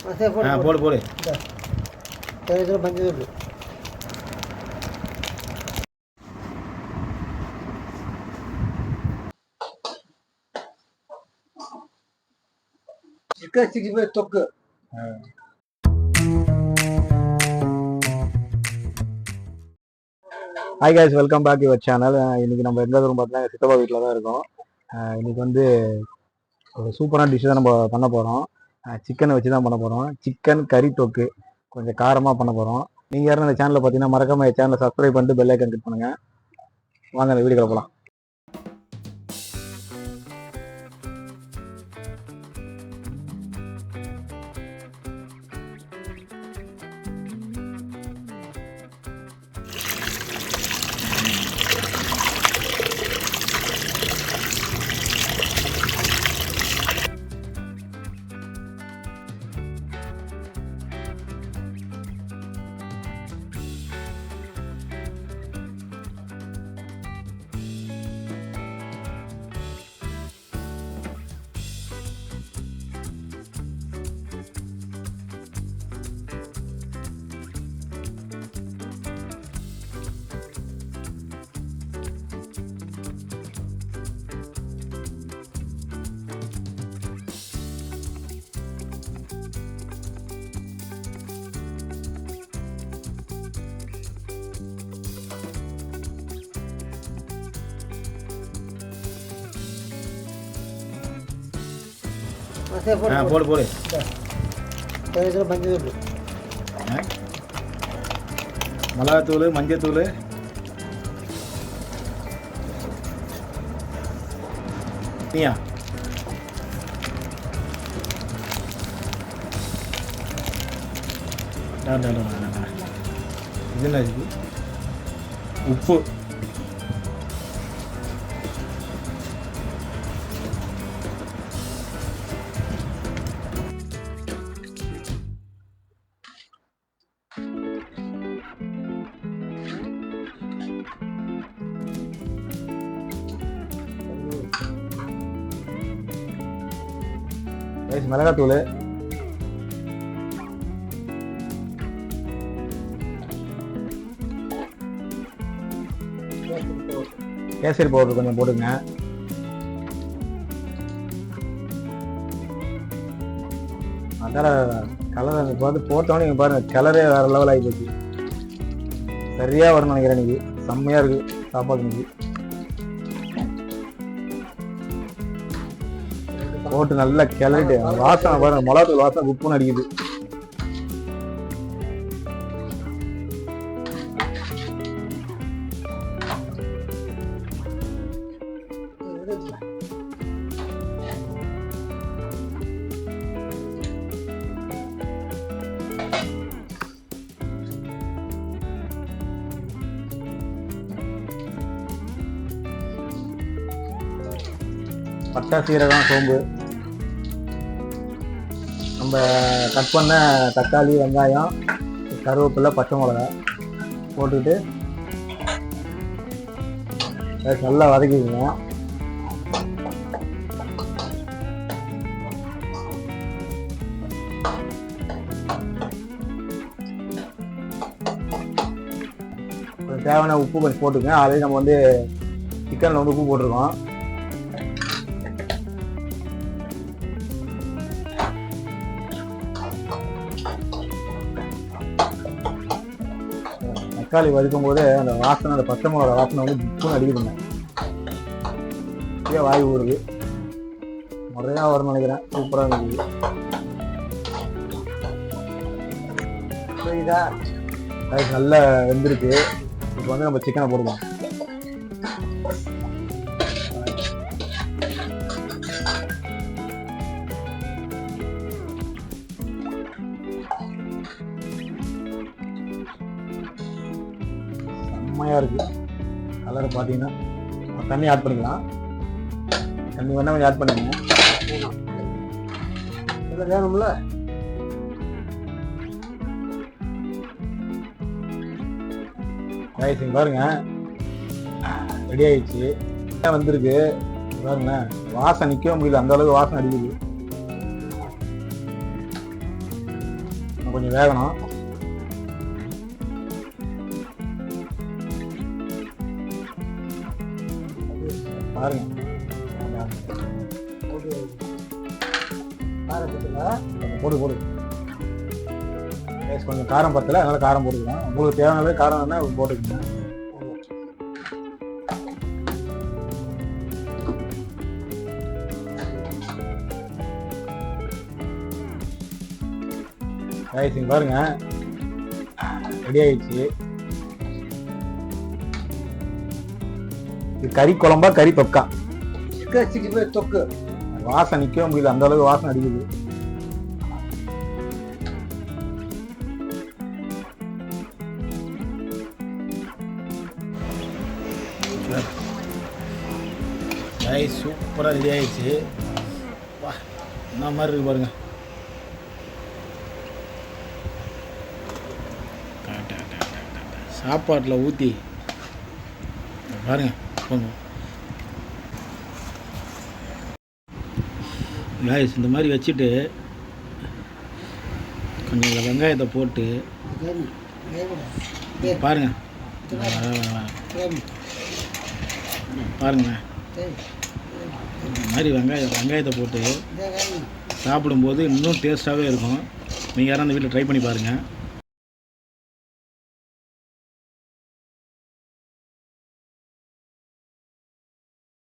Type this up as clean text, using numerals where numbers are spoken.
போடு போடு. மஞ்சள் தொக்கு. Hi guys, welcome back your channel. இன்னைக்கு நம்ம எந்த தூரம் பார்த்தீங்கன்னா சித்தப்பா வீட்டில் தான் இருக்கோம். இன்னைக்கு வந்து ஒரு சூப்பரான டிஷ் தான் நம்ம பண்ண போகிறோம். சிக்கனை வச்சு தான் பண்ண போகிறோம். சிக்கன் கறி தொக்கு கொஞ்சம் காரமாக பண்ண போகிறோம். நீங்கள் யாரும் இந்த சேனலில் பார்த்தீங்கன்னா மறக்காம சேனலை சப்ஸ்கிரைப் பண்ணிட்டு பெல் ஐக்கன் கிளிக் பண்ணுங்கள். வாங்க அந்த வீடியோக்குள்ள போகலாம். போடு போடு. மஞ்சள் மிளகாத்தூள், மஞ்சத்தூள், நீயா இது என்ன இருக்கு? உப்பு, மிளகாத்தூள், கேசரி பவுடர் கொஞ்சம் போடுங்க. அதான் கலர் பார்த்து போட்டோன்னே நீங்கள் பாருங்க, கலரே வேற லெவல் ஆகி போச்சு. சரியா வரும்னு நினைக்கிறேன். இன்னைக்கு செம்மையா இருக்கு சாப்பாடு. இன்னைக்கு போட்டு நல்லா கிளறிட்டு வாசனை பாருங்க, மிளகாத்தூள் வாசனை உப்புன்னு அடிக்குது. பட்டை, சீரகம், சோம்பு, நம்ம கட் பண்ண தக்காளி, வெங்காயம், கருவேப்பிலை, பச்சை மிளகா போட்டுக்கிட்டு நல்லா வதக்கிக்கணும். தேவையான உப்பு கொஞ்சம் போட்டுக்கங்க. அதே நம்ம வந்து சிக்கனில் வந்து உப்பு போட்டிருக்கோம். தக்காளி வதக்கும் போது அந்த வாசனை, அந்த பச்சை மிளகா வாசனை வந்து புக்குன்னு அடிக்குதுங்க. வாய் ஊறுது. முறையா வரும்னு நினைக்கிறேன். சூப்பராக இருக்குது. அது நல்லா வெந்திருக்கு. இப்போ வந்து நம்ம சிக்கனை போடுவோம். செம்மையா இருக்கு. கலர் பார்த்தீங்கன்னா தண்ணி ஆட் பண்ணிக்கலாம். தண்ணி வேணா கொஞ்சம் ஆட் பண்ணிக்கோங்க. வேணும்ல பாருங்க, ரெடி ஆயிடுச்சு. வந்திருக்கு பாருங்களேன். வாசனை நிற்கவே முடியல, அந்த அளவுக்கு வாசனை அடிக்குது. கொஞ்சம் வேகணும். பாருங்க போடு போடு. கொஞ்சம் காரம் பத்தல, அதனால காரம் போட்டுக்கலாம். உங்களுக்கு தேவையானது காரம் வேணா போட்டுக்கோங்க. ரைஸிங் பாருங்க ரெடி ஆயிடுச்சு. இது கறி குழம்பா கறி தொக்கா? தொக்கு. வாசனை நிற்கவே முடியல, அந்த அளவுக்கு வாசனை அடிக்குது. ரைஸ் சூப்பராக ரெடி ஆயிடுச்சு. வா என்ன மாதிரி இருக்கு பாருங்க. சாப்பாட்டில் ஊற்றி பாருங்க. ரைஸ் இந்த மாதிரி வச்சுட்டு கொஞ்சம் வெங்காயத்தை போட்டு பாருங்க பாருங்களேன். இந்த மாதிரி வெங்காயத்தை போட்டு சாப்பிடும்போது இன்னும் டேஸ்ட்டாகவே இருக்கும். நீங்கள் யாரும் அந்த வீட்டில் ட்ரை பண்ணி பாருங்கள்.